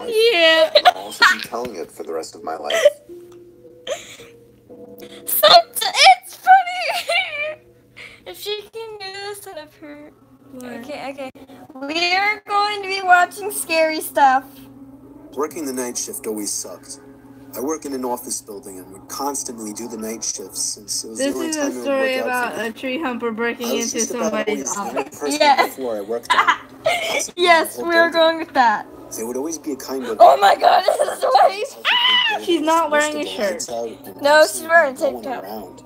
Yeah. I'll also be telling it for the rest of my life. It's funny. If she can do this out of her. Okay. We are going to be watching scary stuff. Working the night shift always sucked. I work in an office building and would constantly do the night shifts since it was This the only is time a it would story work out about for me. a tree humper breaking I was into just about somebody's always the only office. person Yeah. on the floor I worked on. Possibly Yes, the whole we are building. going with that. There would always be a kind of... Oh my god, this is wife. She's not wearing a shirt. No, she's wearing a tank top.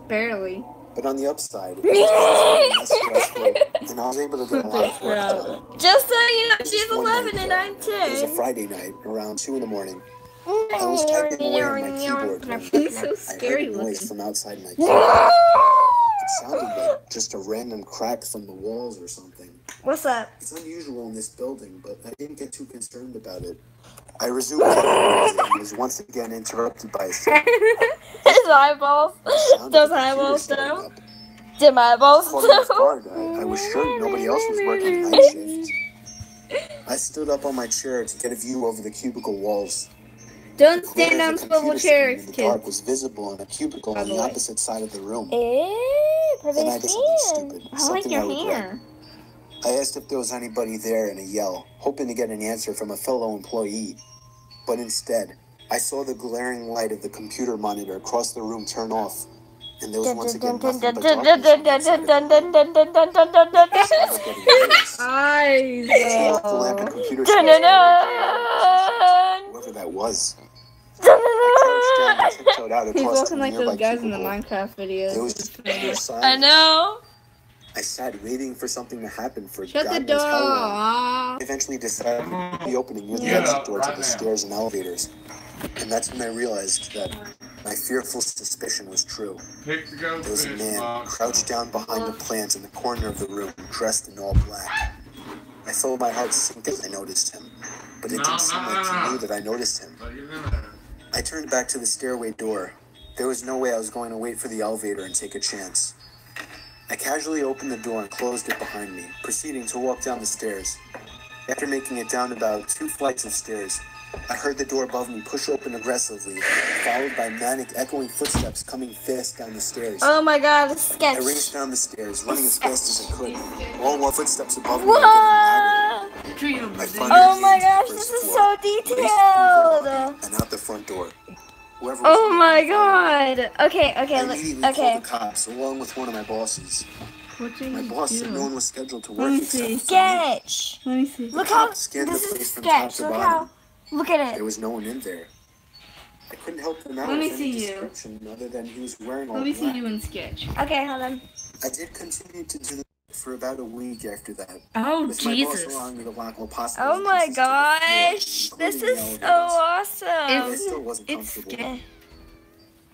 Barely. But on the upside, it was less stressful, and I was able to get a lot of work done. Just so you know, she's One 11 night, and I'm It was a 10. Friday night, around 2 in the morning. I was typing away on my keyboard when He's so I scary heard a noise looking. from outside my keyboard. It sounded like just a random crack from the walls or something. What's up? It's unusual in this building, but I didn't get too concerned about it. I resumed typing and was once again interrupted by a sound. His eyeballs. Those eyeballs though. Did my eyeballs Caught me off though? guard. I was sure nobody else was working night shift. I stood up on my chair to get a view over the cubicle walls. Don't The stand glare on of the swivel computer screen chairs, in the dark kids. was visible in a cubicle By on the the way. opposite side of the room. Ew, Then I did something stupid. I like Something your I regret. hair. I asked if there was anybody there in a yell, hoping to get an answer from a fellow employee. But instead, I saw the glaring light of the computer monitor across the room turn off, and there was once again nothing but darkness on the inside of it. I started getting nervous. Eyes. I turned off the lamp and computer screen. Whoever that was. I crouched down and tiptoed out He's across walking the like nearby those guys in the cubicle. Minecraft There videos. was just utter I silence. know. I sat waiting for something to happen for Shut the God door. knows how long. Aw. I eventually decided to be opening near the Yeah. exit door to the stairs and elevators. And that's when I realized that my fearful suspicion was true. There was a man crouched down behind the plant in the corner of the room, dressed in all black. I felt my heart sink as I noticed him, but it didn't seem like he knew that I noticed him. I turned back to the stairway door. There was no way I was going to wait for the elevator and take a chance. I casually opened the door and closed it behind me, proceeding to walk down the stairs. After making it down about 2 flights of stairs, I heard the door above me push open aggressively, followed by manic, echoing footsteps coming fast down the stairs. Oh my god, it's I sketch. raced down the stairs, running as fast as I could. All while footsteps above me What? were getting louder. I finally Oh my reached the gosh, first this is floor, so detailed. and out the front door. Whoever was Oh there, my god. Okay, I immediately called okay. the cops, along with one of my bosses. What did My you boss said no do? one was scheduled to Let work me except see. for me. Sketch. Let me see. Look how Scanned the this place is from sketch. top to Look bottom. how. Look at There it. was no one in there. I couldn't help him out Let me with any see you. description other than he was wearing all Let me see black. you in sketch. Okay, hold on. I did continue to do that for about a week after that. Oh, With my boss Jesus. allowing me to lock all possible Oh my entrances to the floor, gosh, this including the is so elevators. But I awesome. still wasn't It's comfortable.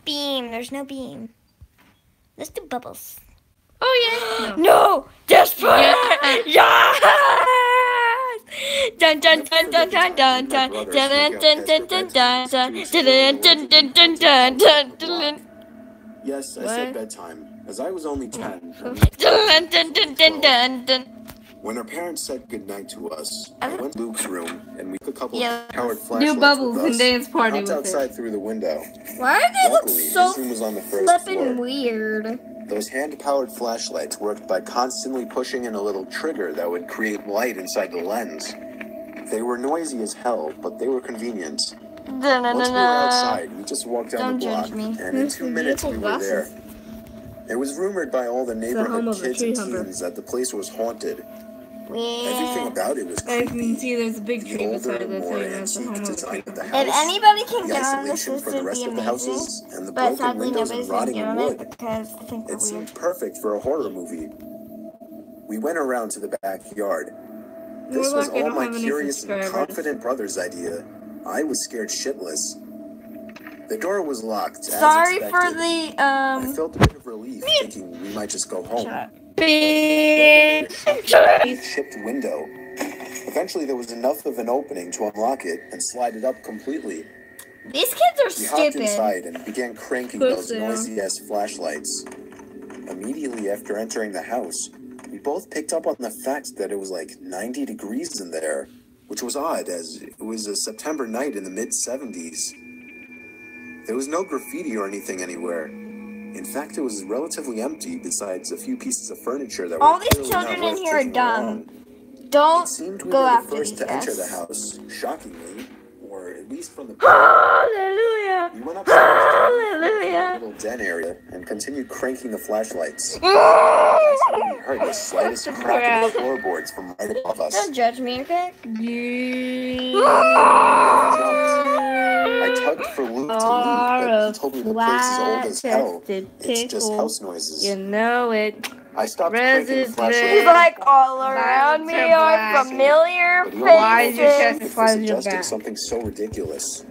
Beam. There's no beam. Let's do bubbles. Oh, yeah. No. No! Desperate! Yeah. Yes! Dun dun dun dun dun dun dun dun dun dun dun dun dun dun dun dun dun dun dun dun. Yes, I What? said bedtime, as I was only 10. Dun dun dun dun dun dun. When our parents said goodnight to us, I went to Luke's room and we took a couple Yeah. of powered flashlights Do bubbles with and us dance party hopped with outside it. through the window. Why do they look Luckily, so his room was on the first flippin' floor. weird? Those hand-powered flashlights worked by constantly pushing in a little trigger that would create light inside the lens. They were noisy as hell, but they were convenient. Dun dun Once dun we were dun. outside, we just walked down Don't the block, judge me. and in That's 2 some minutes we beautiful were there. glasses. It was rumored by all the home neighborhood of a kids tree and humper. teens that the place was haunted. Everything Yeah. about it was As you can creepy. see, there's a big The tree older, beside us. more Saying that's the home antique of a design tree of the humper. If house, anybody can the get on this, isolation this for the would rest be of the amazing. houses, and the But broken sadly, windows nobody's and gonna rotting get on wood. it because I think we're It seemed weird. perfect for a horror movie. We went around to the backyard. This We're was lucky I all don't my have any curious and subscribers. confident brother's idea. I was scared shitless. The door was locked, as Sorry for expected. the I felt a bit of relief, thinking we might just go home. Shut up. A chipped window. Eventually, there was enough of an opening to unlock it and slide it up completely. These kids are We hopped stupid. inside and began cranking Of course those they are. noisy-ass flashlights. Immediately after entering the house, we both picked up on the fact that it was like 90 degrees in there, which was odd as it was a September night in the mid-70s. There was no graffiti or anything anywhere. In fact, it was relatively empty besides a few pieces of furniture that All were these clearly children not in worth here are taking dumb. along. It Don't seemed we go were the after first these to enter the guys. house, shockingly, or at least from the Hallelujah. We went upstairs to the Hallelujah. little den area and continued cranking the flashlights. We heard the slightest crack in the floorboards from right above us. Don't judge me, okay? I tugged for Luke to leave, but he told me the place is old as hell. It's just house noises. You know it. I stopped cranking the flashlight. He's like, all around me are familiar Why is your chest faces. as far as your suggesting back? something so ridiculous.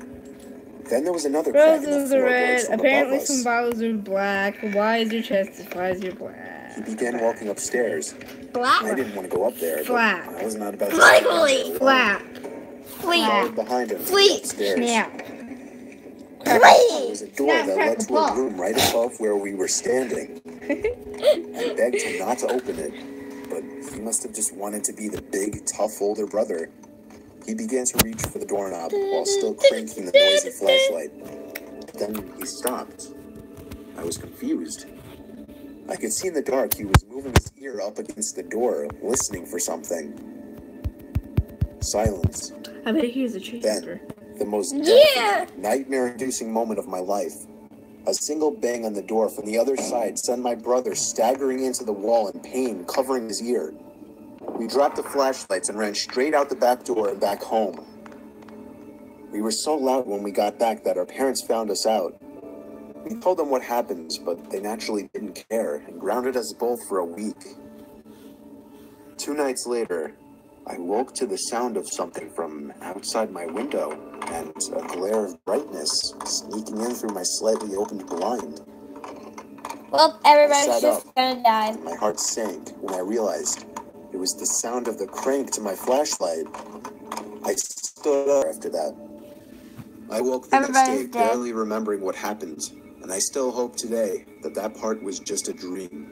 Then there was another crack in the Roses are red. floorboards from Apparently above some us. bottles are black. Why is your chest as far as your black? He began walking upstairs. Black. I didn't want to go up there, but Flap. I was not about to Flap. sit down there alone. Flap. I Fleet. followed behind him to the Fleet. upstairs. Snap. There Fleet. was a door that led to a room right above where we were standing. I begged him not to open it, but he must have just wanted to be the big, tough older brother. He began to reach for the doorknob while still cranking the noisy flashlight. Then he stopped. I was confused. I could see in the dark he was moving his ear up against the door, listening for something. Silence. I bet he's a tree Then, keeper. the most Yeah. nightmare-inducing moment of my life. A single bang on the door from the other side sent my brother staggering into the wall in pain, covering his ear. We dropped the flashlights and ran straight out the back door and back home. We were so loud when we got back that our parents found us out. We told them what happened, but they naturally didn't care and grounded us both for a week. 2 nights later, I woke to the sound of something from outside my window and a glare of brightness sneaking in through my slightly opened blind. Well, I everybody's sat just up. gonna die. My heart sank when I realized it was the sound of the crank to my flashlight. I stood up after that. I woke the next day Everybody's dead. barely remembering what happened, and I still hope today that that part was just a dream.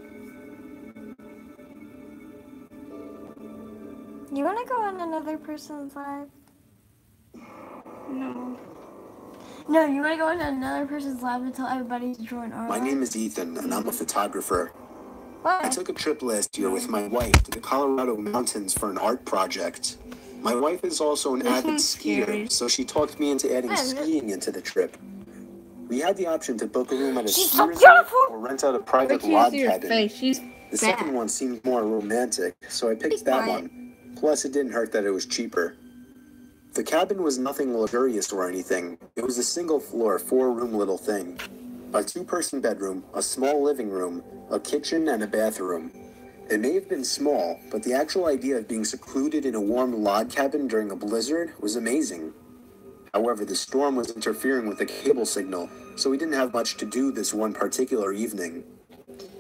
You wanna go on another person's live? No. No, you wanna go on another person's live and tell everybody to join our My live? name is Ethan, and I'm a photographer. Why? I took a trip last year with my wife to the Colorado mountains for an art project. My wife is also an avid skier, scary. so she talked me into adding skiing into the trip. We had the option to book a room at a She's ski so resort beautiful. or rent out a I private can't log see your cabin. face. She's The fat. second one seemed more romantic, so I picked Be that quiet. one. Plus, it didn't hurt that it was cheaper. The cabin was nothing luxurious or anything. It was a single-floor, 4-room little thing. A 2-person bedroom, a small living room, a kitchen, and a bathroom. It may have been small, but the actual idea of being secluded in a warm log cabin during a blizzard was amazing. However, the storm was interfering with the cable signal, so we didn't have much to do this one particular evening.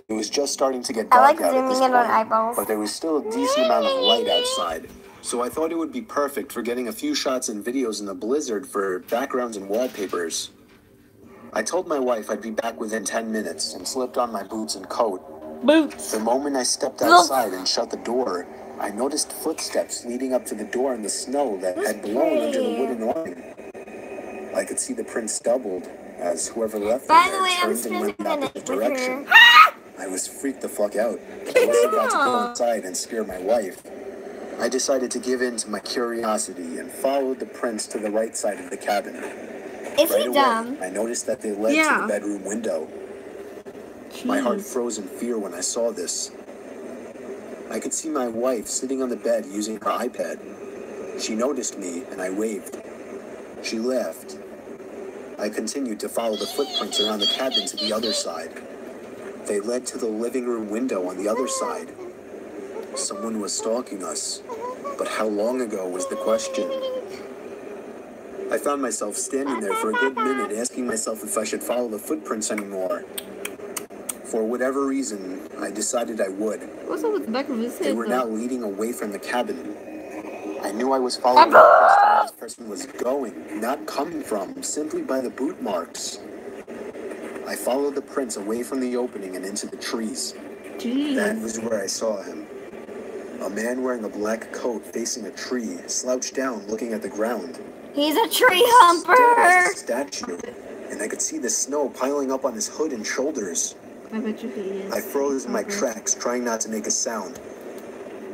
It was just starting to get I dark like out at this zooming in on point, eyeballs. but there was still a decent amount of light outside, so I thought it would be perfect for getting a few shots and videos in the blizzard for backgrounds and wallpapers. I told my wife I'd be back within 10 minutes and slipped on my boots and coat. Boots. The moment I stepped outside and shut the door, I noticed footsteps leading up to the door in the snow that had blown under the wooden awning. I could see the prints doubled as whoever left them By the there way, I'm turned and spending went a back in minute the with direction. her. I was freaked the fuck out. I wasn't about to go inside and scare my wife. I decided to give in to my curiosity and followed the prints to the right side of the cabin. Is Right he away, dumb? I noticed that they led to Yeah. the bedroom window. My heart froze in fear when I saw this. I could see my wife sitting on the bed using her iPad. She noticed me and I waved. She laughed. I continued to follow the footprints around the cabin to the other side. They led to the living room window on the other side. Someone was stalking us, but how long ago was the question? I found myself standing there for a good minute asking myself if I should follow the footprints anymore. For whatever reason, I decided I would. What's up with the back of his They head? were though? now leading away from the cabin. I knew I was following the person where this person was going, not coming from, simply by the boot marks. I followed the prints away from the opening and into the trees. That Jeez. was where I saw him. A man wearing a black coat facing a tree, slouched down looking at the ground. He's a tree humper! Statue, and I could see the snow piling up on his hood and shoulders. I bet you he is. I froze in my tracks, trying not to make a sound.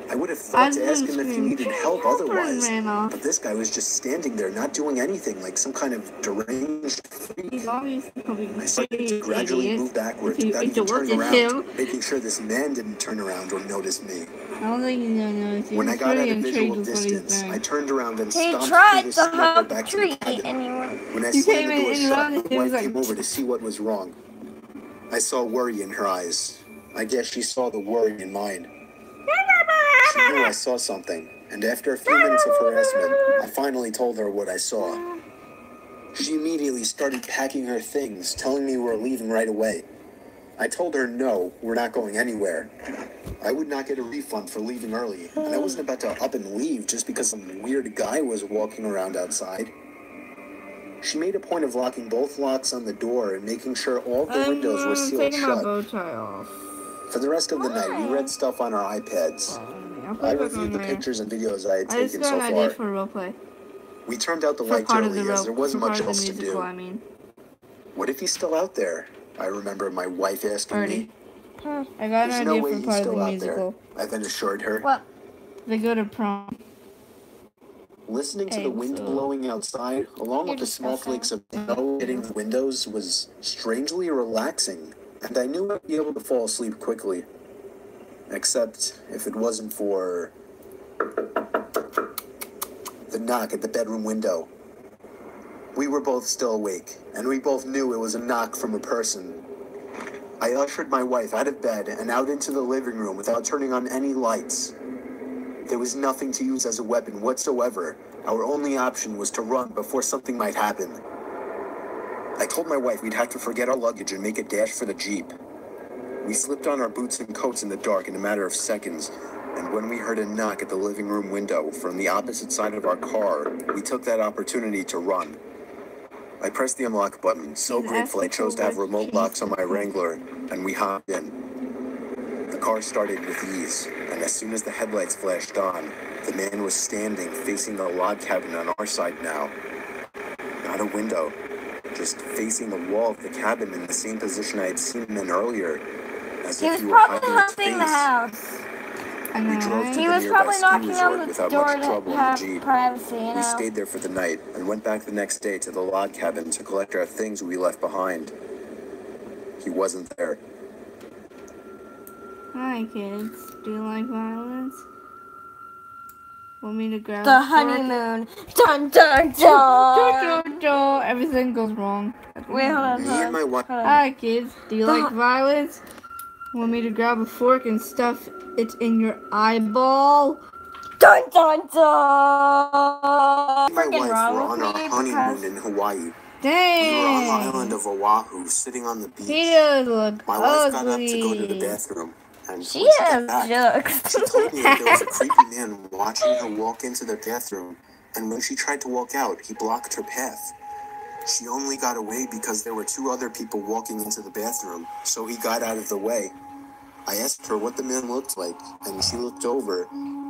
I would have thought to ask him if he needed help otherwise, but this guy was just standing there, not doing anything, like some kind of deranged freak. I started to gradually move backwards without even turning around, making sure this man didn't turn around or notice me. I don't think he's gonna notice you. When I got at a visual distance, I turned around and stomped through tried the to snow hug back the to the tree cabin. anyway. When I You slammed came the door in shut, around my and he was wife like- came over to see what was wrong. I saw worry in her eyes. I guess she saw the worry in mine. She knew I saw something, and after a few minutes of harassment, I finally told her what I saw. She immediately started packing her things, telling me we're leaving right away. I told her no, we're not going anywhere. I would not get a refund for leaving early, and I wasn't about to up and leave just because some weird guy was walking around outside. She made a point of locking both locks on the door and making sure all the windows were sealed taking my shut. bow tie off. For the rest of the night, we read stuff on our iPads. I reviewed the pictures and videos I had I just taken got so an idea far. for a roleplay. We turned out the For lights part of the early as there wasn't for much part of else the to musical, do. I mean. What if he's still out there? I remember my wife asking me. I got There's an no idea way for he's part of the still out musical. there. I then assured her. What? They go to prom. Listening to the wind so- blowing outside, along with the small flakes of snow hitting the windows, was strangely relaxing, and I knew I'd be able to fall asleep quickly. Except if it wasn't for the knock at the bedroom window. We were both still awake, and we both knew it was a knock from a person. I ushered my wife out of bed and out into the living room without turning on any lights. There was nothing to use as a weapon whatsoever. Our only option was to run before something might happen. I told my wife we'd have to forget our luggage and make a dash for the Jeep. We slipped on our boots and coats in the dark in a matter of seconds, and when we heard a knock at the living room window from the opposite side of our car, we took that opportunity to run. I pressed the unlock button, so grateful I chose to have remote locks on my Wrangler, and we hopped in. The car started with ease, and as soon as the headlights flashed on, the man was standing facing the log cabin on our side now. Not a window, just facing the wall of the cabin in the same position I had seen him in earlier, as He if was he were probably hiding his hunting the face. house. We drove to He the was nearby probably ski knocking resort on the without door much to trouble in have the Jeep. privacy, you know? We stayed there for the night and went back the next day to the log cabin to collect our things we left behind. He wasn't there. Hi, kids. Do you like violence? Want me to grab The a fork? honeymoon. Dun dun dun. Everything goes wrong. Wait, hold on. Me and my wife. Hi, kids. Do you like violence? Want me to grab a fork and stuff it in your eyeball? Dun dun dun. My Freaking wife wrong were with on me our honeymoon because in Hawaii. We were on the Dang! island of Oahu, sitting on the beach. He does look My wife got up to go to the ugly. bathroom, and she when she got has back, jokes. she told me that there was a creepy man watching her walk into the bathroom, and when she tried to walk out, he blocked her path. She only got away because there were two other people walking into the bathroom, so he got out of the way. I asked her what the man looked like, and she looked over,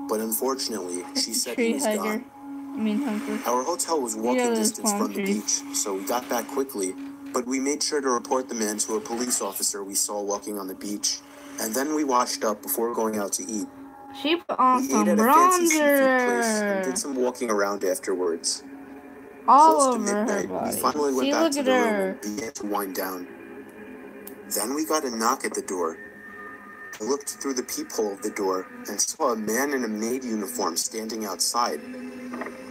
but unfortunately, she said he Tree was hugger. gone. I mean hunter. Our hotel was walking Yeah, those distance palm from the trees. beach, so we got back quickly, but we made sure to report the man to a police officer we saw walking on the beach, and then we washed up before going out to eat. She put on We some ate at a fancy seafood place and did bronzer some walking around afterwards. all Close to over her midnight, body. we finally went See, back look to at the room her. and began to wind down. Then we got a knock at the door. I looked through the peephole of the door and saw a man in a maid uniform standing outside.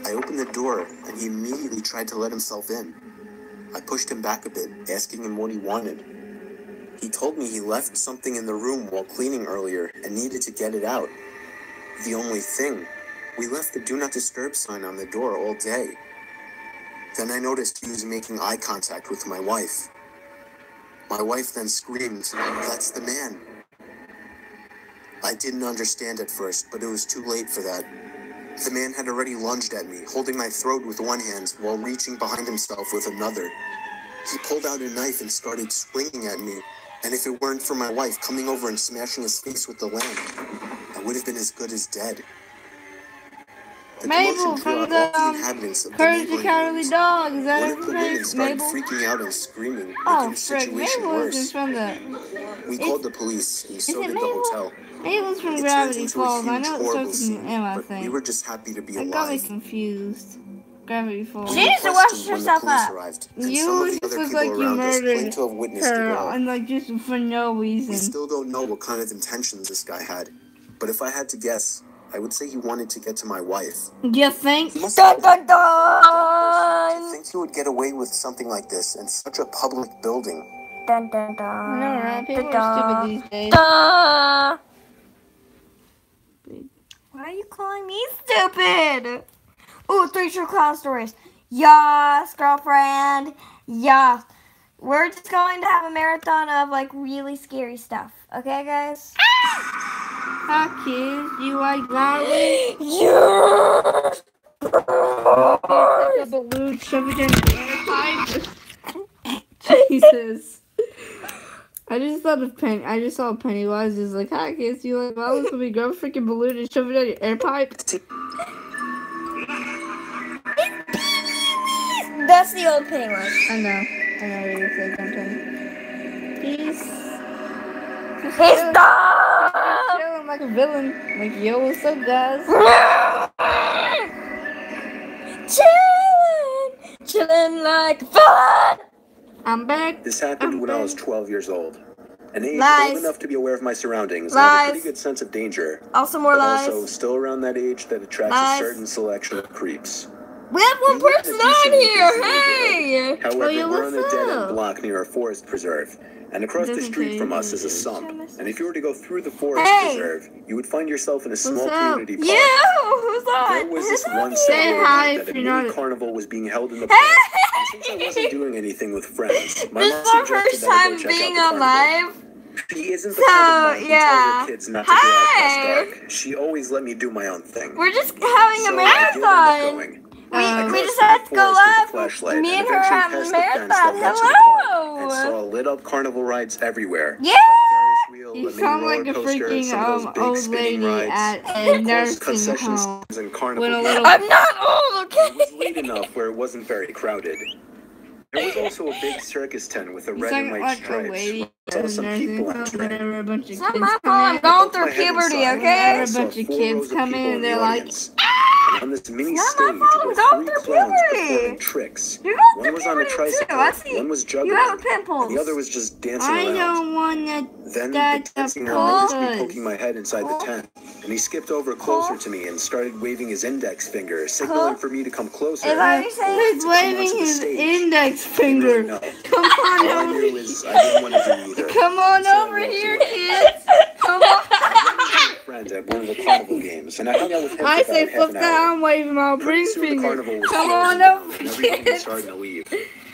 I opened the door and he immediately tried to let himself in. I pushed him back a bit, asking him what he wanted. He told me he left something in the room while cleaning earlier and needed to get it out. The only thing, we left the do not disturb sign on the door all day. Then I noticed he was making eye contact with my wife. My wife then screamed, "That's the man." I didn't understand at first, but it was too late for that. The man had already lunged at me, holding my throat with one hand while reaching behind himself with another. He pulled out a knife and started swinging at me, and if it weren't for my wife coming over and smashing his face with the lamp, I would have been as good as dead. The Mabel commotion from drew the out all the inhabitants of the Courage the neighboring Cowardly rooms. Dog. Is that One of the women everything? started Mabel? freaking out and screaming, making Oh, the frick. situation Mabel worse. isn't from the... We called the police, and so it did the Mabel? hotel. Mabel's from It turned Gravity into Falls. a I huge, know it horrible starts with an scene, M, I but we think. were just happy to be I got me alive. confused. Gravity Falls. She needs to wash herself up. You just look like you murdered to have witnessed it her, all. and like just for no We reason. still don't know what kind of intentions this guy had, but if I had to guess, I would say he wanted to get to my wife. You think? He must Dun have dun to dun! think he would get away with something like this in such a public building. Dun dun dun! I know, right? People are stupid these days. Dun. Why are you calling me stupid? Ooh, 3 true clown stories. Yes, girlfriend. Yes. We're just going to have a marathon of like really scary stuff. Okay, guys? Hi, kids. You like violence? Yes. Take a balloon, shove it in the air pipe. Jesus. I just thought of I just saw Pennywise just like, hi, kids. You like violence? Let me grab a freaking balloon and shove it in your air pipe. That's the old Pennywise. I know what you're saying, something. He's done. Chilling like a villain. Like, yo, what's up, guys? Chillin' like a villain. I'm back. This happened when I was 12 years old. An age Lies. old enough to be aware of my surroundings. Lies. And have a pretty good sense of danger. Also more But lies. also still around that age that attracts Lies. a certain selection of creeps. We have one person on here. Hey. However, yeah, we're on a what's dead-end up? block near a forest preserve. And across the Doesn't street tell from you us is a who sump. it is. And if you were to go through the forest Hey. preserve, you would find yourself in a small What's up? community park. You. Who's There on? was this Who's one on Say Saturday hi night if that a you're mini not- carnival was being held in the park. And since I wasn't doing anything with friends, my This mom is our suggested first that I go time check being out on the carnival. live. She isn't the So, kind of mom who tells yeah. her kids not to go out Hi. past dark. She always let me do my own thing. We're just having a So I did end up marathon. going. We I just crossed had the to go forest with a live. flashlight Me and her eventually having a passed the fence that marathon. led to the park and Hello. saw lit up carnival rides everywhere. Yeah. Ferris wheel, You a mini sound roller like a coaster, freaking some of those big old spinning lady rides, at of a course, nursing concession home stands and with carnival a games. little. I'm not old, It was okay? late enough where it wasn't very crowded. There was also a big circus tent with a You red and sound white like a stripes. lady I at saw a some nursing people home entering. whenever a bunch of It's kids not my come fault. I'm in. going through My head puberty, inside. okay? Whenever I a saw bunch of 4 kids rows of come people in, in they're the like, audience. And on this mini It's not my stage fault. I'm were going 3 through clowns puberty. performing tricks. You're going One through was on a puberty too. tricycle, I see. one was You juggling, have and pimples. the other was just dancing I around. don't want to Then the start the dancing noticed me pulses. poking my head inside the tent, and he skipped over closer to me and started waving his index finger, signaling for me to come closer. Is that what you're saying? He's waving his index finger. No. Come on All I over. knew is I didn't want to do either. Come on So I over walked here, away. kids. Come on. Friend at one of the carnival games, and I hung out with him for I about say, half fuck an that. hour. I'm waving my Pretty ring soon the finger. carnival was Come closing on down, over, and everyone was kids. starting to leave.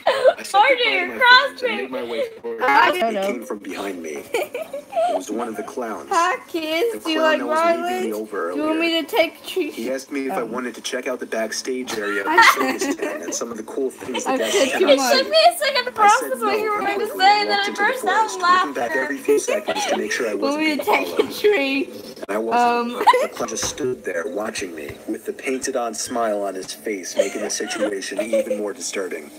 I said RJ, goodbye to you're my cross friends and made my way forward. I He don't know. came from behind me. It was one of the clowns. Hi, The kids. Do you clown like that was leaving me violence? over Do you want earlier. me to take a treat? He asked me if I Oh. wanted to check out the backstage area of I the said- circus tent and some of the cool things I the guests said cannot too It much. took see. me a second to I process said what you no were going to quickly say, and then walked I into the burst out forest, looking back every laughter. few seconds to make sure I Want wasn't me being to take followed. a treat? And I wasn't. The clown just stood there watching me with the painted-on smile on his face, making the situation even more disturbing.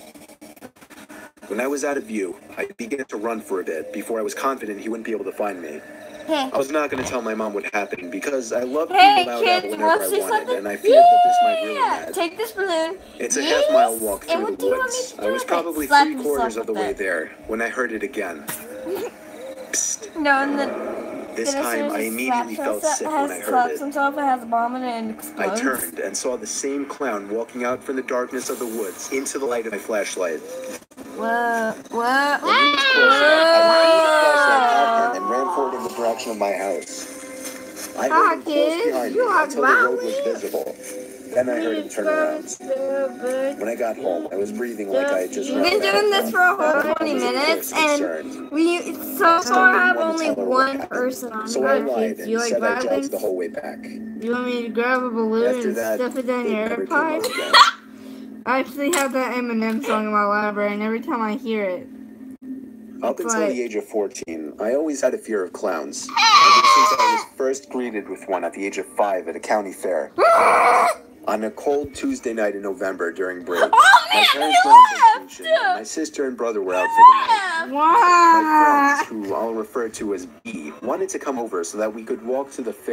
When I was out of view, I began to run for a bit before I was confident he wouldn't be able to find me. Hey, I was not going to tell my mom what happened because I love hey being allowed out kids, whenever want I to see wanted, something? and I feared that this might ruin Yeah, that. take this balloon. It's a Yes. half-mile walk And through what the do you want me woods. to I do was with it? probably Slap 3/4 of the yourself way with it. there when I heard it again. Psst. No, and then This time, I immediately felt sick when I heard slaps it. himself, it has a bomb in it, and I explodes. turned and saw the same clown walking out from the darkness of the woods into the light of my flashlight. What? When he was closer, I pulled the flashlight out and ran forward in the direction of my house. I Hi, heard him close kids. behind You me are until the road was violent. visible. Then I heard him turn around. When I got home, I was breathing like I had just We've been doing this for a whole 20 minutes, and we so far have only one person on. So I Hi, lied kids. You and like said I violence? jogged the whole way back. You want me to grab a balloon After and that, stuff it down it your air never came pipe? up again. I actually have that Eminem song in my library, and every time I hear it, Up until the age of 14, I always had a fear of clowns. Ever since I was first greeted with one at the age of 5 at a county fair. On a cold Tuesday night in November during break, my parents were on vacation, and my sister and brother were out for the night. Wow. My friends, who I'll refer to as B, wanted to come over so that we could walk to the fair.